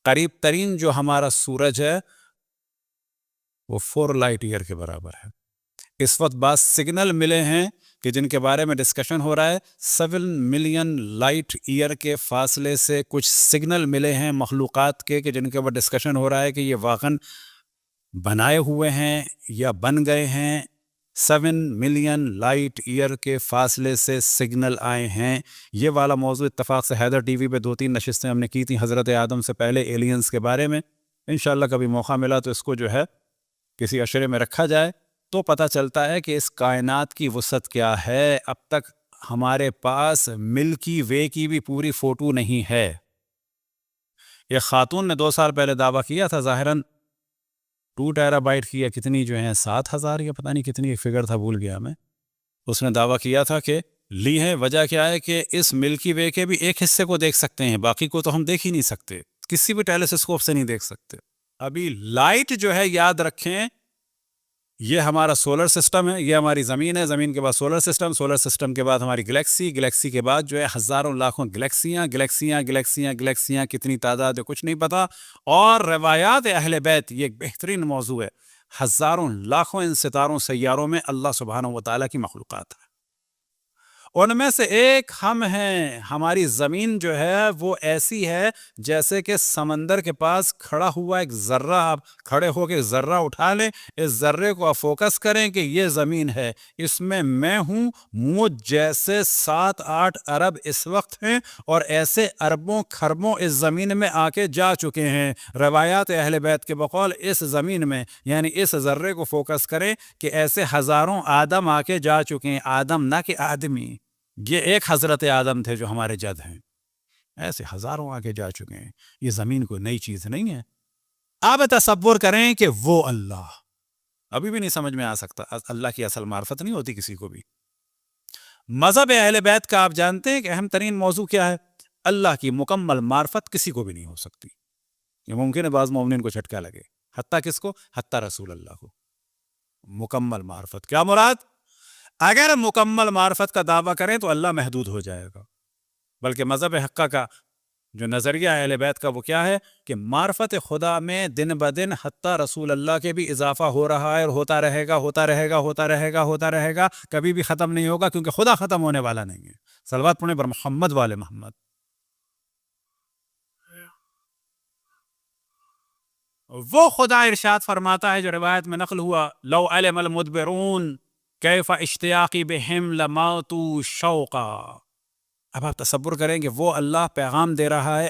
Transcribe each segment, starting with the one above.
قریب ترین جو ہمارا سورج ہے وہ 4 لائٹ ایئر کے برابر ہے۔ اس وقت بعض سگنل ملے ہیں کہ جن کے بارے میں ڈسکشن ہو رہا ہے، 7 ملین لائٹ ایئر کے فاصلے سے کچھ سگنل ملے ہیں مخلوقات کے کہ جن کے اوپر ڈسکشن ہو رہا ہے کہ یہ واقعاً بنائے ہوئے ہیں یا بن گئے ہیں۔ 7 ملین لائٹ ایئر کے فاصلے سے سگنل آئے ہیں۔ یہ والا موضوع اتفاق سے حیدر ٹی وی پہ 2-3 نشستیں ہم نے کی تھیں حضرت آدم سے پہلے، ایلینز کے بارے میں۔ انشاءاللہ کبھی موقع ملا تو اس کو جو ہے کسی اشرے میں رکھا جائے تو پتہ چلتا ہے کہ اس کائنات کی وسعت کیا ہے۔ اب تک ہمارے پاس ملکی وے کی بھی پوری فوٹو نہیں ہے۔ ایک خاتون نے 2 سال پہلے دعویٰ کیا تھا، ظاہراً 2 ٹیرا بائٹ کی یا کتنی جو ہیں 7,000 یا پتہ نہیں کتنی ایک فگر تھا، بھول گیا میں۔ اس نے دعویٰ کیا تھا کہ لی ہے، وجہ کیا ہے کہ اس ملکی وے کے بھی ایک حصے کو دیکھ سکتے ہیں، باقی کو تو ہم دیکھ ہی نہیں سکتے، کسی بھی ٹیلیسکوپ سے نہیں دیکھ سکتے۔ ابھی لائٹ جو ہے، یاد رکھیں، یہ ہمارا سولر سسٹم ہے، یہ ہماری زمین ہے، زمین کے بعد سولر سسٹم، سولر سسٹم کے بعد ہماری گلیکسی، گلیکسی کے بعد جو ہے ہزاروں لاکھوں گلیکسیاں، گلیکسیاں گلیکسیاں گلیکسیاں، کتنی تعداد ہے کچھ نہیں پتا۔ اور روایات اہل بیت، یہ ایک بہترین موضوع ہے، ہزاروں لاکھوں ان ستاروں سیاروں میں اللہ سبحانہ و تعالیٰ کی مخلوقات ہے، ان میں سے ایک ہم ہیں۔ ہماری زمین جو ہے وہ ایسی ہے جیسے کہ سمندر کے پاس کھڑا ہوا ایک ذرہ، آپ کھڑے ہو کے ذرہ اٹھا لیں، اس ذرے کو آپ فوکس کریں کہ یہ زمین ہے، اس میں ہوں، مجھ جیسے 7-8 ارب اس وقت ہیں، اور ایسے اربوں کھربوں اس زمین میں آ کے جا چکے ہیں۔ روایات اہل بیت کے بقول اس زمین میں، یعنی اس ذرے کو فوکس کریں کہ ایسے ہزاروں آدم آ کے جا چکے ہیں، آدم نہ کہ آدمی، یہ ایک حضرت آدم تھے جو ہمارے جد ہیں، ایسے ہزاروں آگے جا چکے ہیں۔ یہ زمین کوئی نئی چیز نہیں ہے۔ آپ تصور کریں کہ وہ اللہ، ابھی بھی نہیں سمجھ میں آ سکتا، اللہ کی اصل معرفت نہیں ہوتی کسی کو بھی۔ مذہب اہل بیت کا آپ جانتے ہیں کہ اہم ترین موضوع کیا ہے؟ اللہ کی مکمل معرفت کسی کو بھی نہیں ہو سکتی۔ یہ ممکن ہے بعض مومنین کو جھٹکا لگے، حتیٰ کس کو؟ حتیٰ رسول اللہ کو۔ مکمل معرفت کیا مراد؟ اگر مکمل معرفت کا دعویٰ کریں تو اللہ محدود ہو جائے گا، بلکہ مذہب حقہ کا جو نظریہ اہل بیت کا وہ کیا ہے کہ معرفت خدا میں دن بدن حتیٰ رسول اللہ کے بھی اضافہ ہو رہا ہے، اور ہوتا رہے گا، ہوتا رہے گا، ہوتا رہے گا، ہوتا رہے گا، کبھی بھی ختم نہیں ہوگا، کیونکہ خدا ختم ہونے والا نہیں ہے۔ صلوات پڑھیں بر محمد والے محمد۔ وہ خدا ارشاد فرماتا ہے جو روایت میں نقل ہوا، لو علم المدبرون کیف اشتیاقی بہم لماتوا شوقا۔ اب آپ تصور کریں کہ وہ اللہ پیغام دے رہا ہے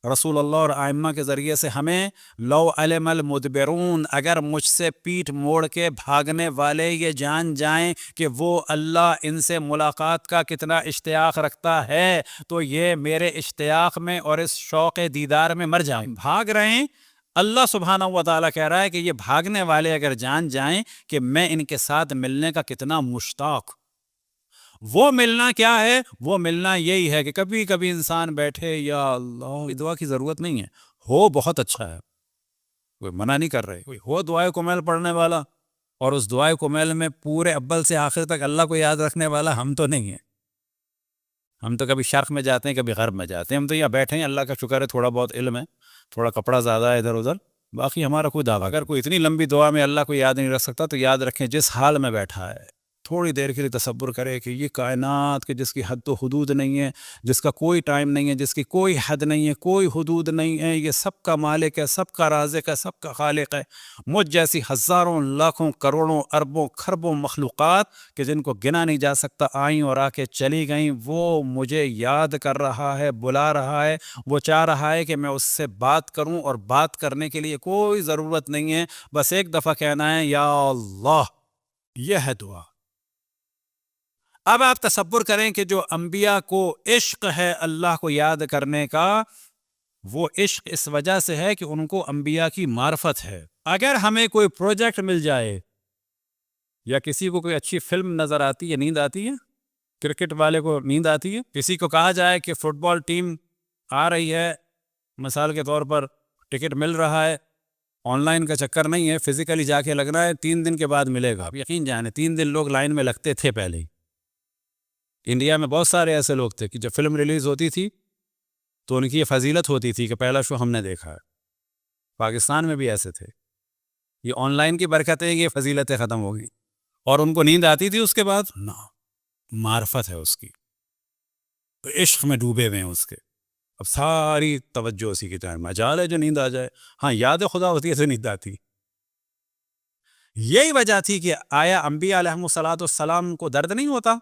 رسول اللہ اور ائمہ کے ذریعے سے ہمیں، لو علم المدبرون، اگر مجھ سے پیٹھ موڑ کے بھاگنے والے یہ جان جائیں کہ وہ اللہ ان سے ملاقات کا کتنا اشتیاق رکھتا ہے، تو یہ میرے اشتیاق میں اور اس شوق دیدار میں مر جائیں۔ بھاگ رہے ہیں، اللہ سبحانہ و تعالیٰ کہہ رہا ہے کہ یہ بھاگنے والے اگر جان جائیں کہ میں ان کے ساتھ ملنے کا کتنا مشتاق۔ وہ ملنا کیا ہے؟ وہ ملنا یہی ہے کہ کبھی کبھی انسان بیٹھے، یا اللہ، دعا کی ضرورت نہیں ہے، ہو بہت اچھا ہے، کوئی منع نہیں کر رہے، کوئی ہو دعائے کمیل پڑھنے والا، اور اس دعائے کمیل میں پورے اول سے آخر تک اللہ کو یاد رکھنے والا، ہم تو نہیں ہیں۔ ہم تو کبھی شرق میں جاتے ہیں، کبھی غرب میں جاتے ہیں، ہم تو یہاں بیٹھے ہیں، اللہ کا شکر ہے تھوڑا بہت علم ہے، تھوڑا کپڑا زیادہ ہے ادھر ادھر، باقی ہمارا کوئی دعویٰ۔ اگر کوئی اتنی لمبی دعا میں اللہ کو یاد نہیں رکھ سکتا تو یاد رکھیں جس حال میں بیٹھا ہے، تھوڑی دیر کے لیے تصور کرے کہ یہ کائنات کہ جس کی حد و حدود نہیں ہے، جس کا کوئی ٹائم نہیں ہے، جس کی کوئی حد نہیں ہے، کوئی حدود نہیں ہے، یہ سب کا مالک ہے، سب کا رازق ہے، سب کا خالق ہے۔ مجھ جیسی ہزاروں لاکھوں کروڑوں اربوں کھربوں مخلوقات کہ جن کو گنا نہیں جا سکتا آئیں اور آ کے چلی گئیں، وہ مجھے یاد کر رہا ہے، بلا رہا ہے، وہ چاہ رہا ہے کہ میں اس سے بات کروں، اور بات کرنے کے لیے کوئی ضرورت نہیں ہے، بس ایک دفعہ کہنا ہے یا اللہ۔ یہ ہے دعا۔ اب آپ تصور کریں کہ جو انبیاء کو عشق ہے اللہ کو یاد کرنے کا، وہ عشق اس وجہ سے ہے کہ ان کو انبیاء کی معرفت ہے۔ اگر ہمیں کوئی پروجیکٹ مل جائے، یا کسی کو کوئی اچھی فلم نظر آتی ہے، نیند آتی ہے، کرکٹ والے کو نیند آتی ہے، کسی کو کہا جائے کہ فٹ بال ٹیم آ رہی ہے، مثال کے طور پر ٹکٹ مل رہا ہے، آن لائن کا چکر نہیں ہے، فزیکلی جا کے لگنا ہے، 3 دن کے بعد ملے گا۔ یقین جانے 3 دن لوگ لائن میں لگتے تھے پہلے ہی۔ انڈیا میں بہت سارے ایسے لوگ تھے کہ جب فلم ریلیز ہوتی تھی تو ان کی یہ فضیلت ہوتی تھی کہ پہلا شو ہم نے دیکھا ہے. پاکستان میں بھی ایسے تھے. یہ آن لائن کی برکتیں یہ فضیلتیں ختم ہو گئی. اور ان کو نیند آتی تھی اس کے بعد؟ نہ، معرفت ہے اس کی، عشق میں ڈوبے ہوئے ہیں اس کے. اب ساری توجہ اسی کی طرف. مجال ہے جو نیند آ جائے. ہاں، یاد خدا ہوتی ہے تو نیند آتی. یہی وجہ تھی کہ آیا انبیاء علیہم الصلوۃ والسلام کو درد نہیں ہوتا؟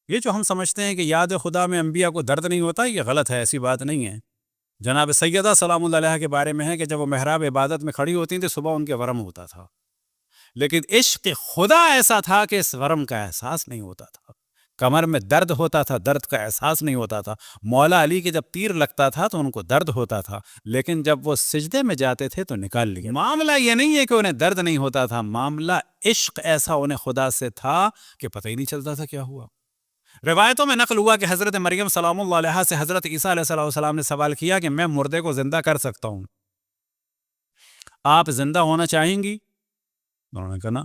یہ جو ہم سمجھتے ہیں کہ یاد خدا میں انبیاء کو درد نہیں ہوتا، یہ غلط ہے، ایسی بات نہیں ہے. جناب سیدہ سلام اللہ علیہ کے بارے میں ہے کہ جب وہ محراب عبادت میں کھڑی ہوتی تھیں صبح ان کے ورم ہوتا تھا، لیکن عشق خدا ایسا تھا کہ اس ورم کا احساس نہیں ہوتا تھا. کمر میں درد ہوتا تھا، درد کا احساس نہیں ہوتا تھا. مولا علی کے جب تیر لگتا تھا تو ان کو درد ہوتا تھا، لیکن جب وہ سجدے میں جاتے تھے تو نکال لیا. معاملہ یہ نہیں ہے کہ انہیں درد نہیں ہوتا تھا، معاملہ عشق ایسا انہیں خدا سے تھا کہ پتہ ہی نہیں چلتا تھا کیا ہوا. روایتوں میں نقل ہوا کہ حضرت مریم سلام اللہ علیہ سے حضرت عیسیٰ علیہ السلام نے سوال کیا کہ میں مردے کو زندہ کر سکتا ہوں، آپ زندہ ہونا چاہیں گی؟ انہوں نے کہا نا.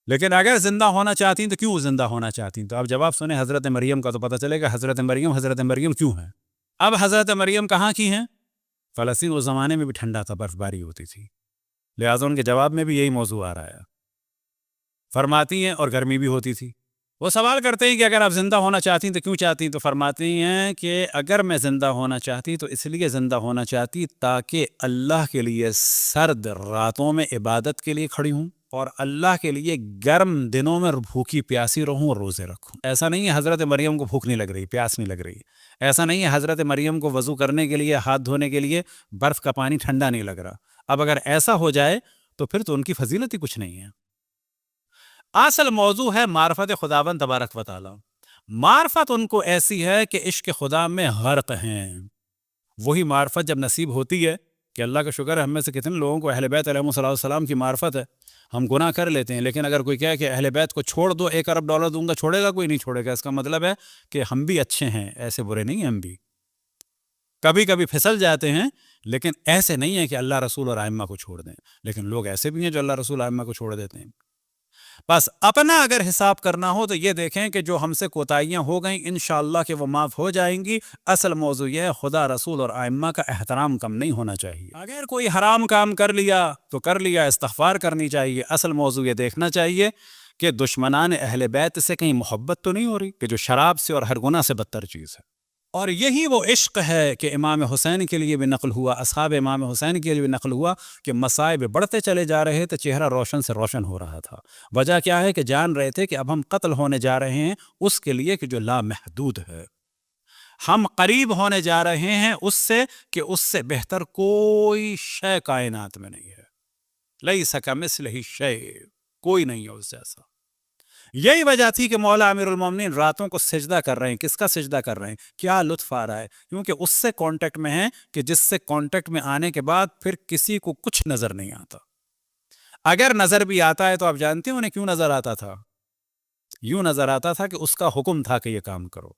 لیکن اگر زندہ ہونا چاہتی ہیں تو کیوں زندہ ہونا چاہتی ہیں؟ تو آپ جواب سنیں حضرت مریم کا تو پتہ چلے گا حضرت مریم کیوں ہے. اب حضرت مریم کہاں کی ہیں؟ فلسطین. اس زمانے میں بھی ٹھنڈا تھا، برف باری ہوتی تھی، لہٰذا ان کے جواب میں بھی یہی موضوع آ رہا ہے. فرماتی ہیں اور گرمی بھی ہوتی تھی. وہ سوال کرتے ہیں کہ اگر آپ زندہ ہونا چاہتی ہیں تو کیوں چاہتی ہیں؟ تو فرماتی ہیں کہ اگر میں زندہ ہونا چاہتی تو اس لیے زندہ ہونا چاہتی تاکہ اللہ کے لیے سرد راتوں میں عبادت کے لیے کھڑی ہوں اور اللہ کے لیے گرم دنوں میں بھوکی پیاسی رہوں اور روزے رکھوں. ایسا نہیں ہے حضرت مریم کو بھوک نہیں لگ رہی، پیاس نہیں لگ رہی. ایسا نہیں ہے حضرت مریم کو وضو کرنے کے لیے، ہاتھ دھونے کے لیے برف کا پانی ٹھنڈا نہیں لگ رہا. اب اگر ایسا ہو جائے تو پھر تو ان کی فضیلت ہی کچھ نہیں ہے. اصل موضوع ہے معرفت خداوند تبارک و تعالی. معرفت ان کو ایسی ہے کہ عشق خدا میں غرق ہیں. وہی معرفت جب نصیب ہوتی ہے کہ اللہ کا شکر ہے ہم میں سے کتنے لوگوں کو اہل بیت علیہ السلام کی معرفت ہے. ہم گناہ کر لیتے ہیں، لیکن اگر کوئی کہے کہ اہل بیت کو چھوڑ دو، $1 ارب دوں گا، چھوڑے گا؟ کوئی نہیں چھوڑے گا. اس کا مطلب ہے کہ ہم بھی اچھے ہیں، ایسے برے نہیں ہیں. ہم بھی کبھی کبھی پھسل جاتے ہیں، لیکن ایسے نہیں ہے کہ اللہ رسول اور ائمہ کو چھوڑ دیں. لیکن لوگ ایسے بھی ہیں جو اللہ رسول ائمہ کو چھوڑ دیتے ہیں. بس اپنا اگر حساب کرنا ہو تو یہ دیکھیں کہ جو ہم سے کوتاہیاں ہو گئیں انشاءاللہ کہ وہ معاف ہو جائیں گی. اصل موضوع یہ ہے خدا رسول اور ائمہ کا احترام کم نہیں ہونا چاہیے. اگر کوئی حرام کام کر لیا تو کر لیا، استغفار کرنی چاہیے. اصل موضوع یہ دیکھنا چاہیے کہ دشمنان اہل بیت سے کہیں محبت تو نہیں ہو رہی، کہ جو شراب سے اور ہر گناہ سے بدتر چیز ہے. اور یہی وہ عشق ہے کہ امام حسین کے لیے بھی نقل ہوا، اصحاب امام حسین کے لیے بھی نقل ہوا کہ مصائب بڑھتے چلے جا رہے تھے، چہرہ روشن سے روشن ہو رہا تھا. وجہ کیا ہے کہ جان رہے تھے کہ اب ہم قتل ہونے جا رہے ہیں اس کے لیے کہ جو لامحدود ہے. ہم قریب ہونے جا رہے ہیں اس سے کہ اس سے بہتر کوئی شے کائنات میں نہیں ہے. لیس کمثلہ شیء، کوئی نہیں ہے اس جیسا. یہی وجہ تھی کہ مولا امیر المومنین راتوں کو سجدہ کر رہے ہیں. کس کا سجدہ کر رہے ہیں؟ کیا لطف آ رہا ہے؟ کیونکہ اس سے کانٹیکٹ میں ہیں کہ جس سے کانٹیکٹ میں آنے کے بعد پھر کسی کو کچھ نظر نہیں آتا. اگر نظر بھی آتا ہے تو آپ جانتے ہیں انہیں کیوں نظر آتا تھا؟ یوں نظر آتا تھا کہ اس کا حکم تھا کہ یہ کام کرو.